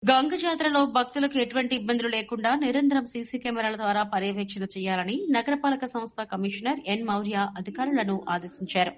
గంగ జాతరలో భక్తులకు ఎటువంటి ఇబ్బందులు లేకుండా నిరంతరం సీసీ కెమెరాల ద్వారా పర్యవేక్షణ చేయాలని నగరపాలక సంస్థ కమిషనర్ ఎన్ మౌర్య అధికారులను ఆదేశించారు.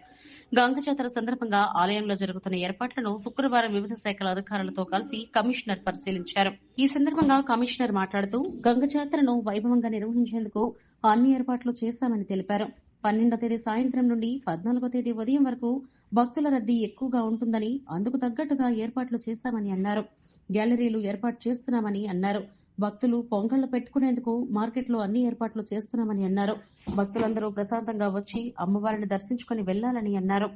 గంగ జాతర సందర్భంగా ఆలయంలో జరుగుతున్న ఏర్పాట్లను శుక్రవారం వివిధ శాఖల అధికారులతో కలిసి కమిషనర్ పరిశీలించారు. ఈ సందర్భంగా కమిషనర్ మాట్లాడుతూ గంగ జాతరను వైభవంగా నిర్వహించేందుకు అన్ని ఏర్పాట్లు చేశామని తెలిపారు. 12వ తేదీ సాయంత్రం నుండి 14వ తేదీ ఉదయం వరకు భక్తుల రద్దీ ఎక్కువగా ఉంటుందని, అందుకు తగ్గట్టుగా ఏర్పాట్లు చేశామని అన్నారు. గ్యాలరీలు ఏర్పాటు చేస్తున్నామని అన్నారు. భక్తులు పొంగళ్లు పెట్టుకునేందుకు మార్కెట్లో అన్ని ఏర్పాట్లు చేస్తున్నామని అన్నారు. భక్తులందరూ ప్రశాంతంగా వచ్చి అమ్మవారిని దర్శించుకుని వెళ్లాలని అన్నారు.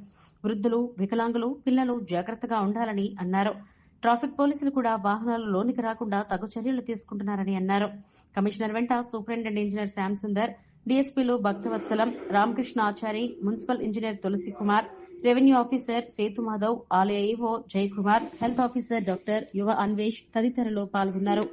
వృద్ధులు, వికలాంగులు, పిల్లలు జాగ్రత్తగా ఉండాలని అన్నారు. ట్రాఫిక్ పోలీసులు కూడా వాహనాలు లోనికి రాకుండా తగు చర్యలు తీసుకుంటున్నారని అన్నారు. కమిషనర్ వెంట సూపరింటెండెంట్ ఇంజనీర్ శ్యామ్ సుందర్, డీఎస్పీలు Bhaktavatsalam, Ramakrishna Achari, municipal engineer Tulasi Kumar, revenue officer Sethu Madhav, ఆలయ EO Jayakumar, health officer doctor Yuva Anvesh తదితరులు పాల్గొన్నారు.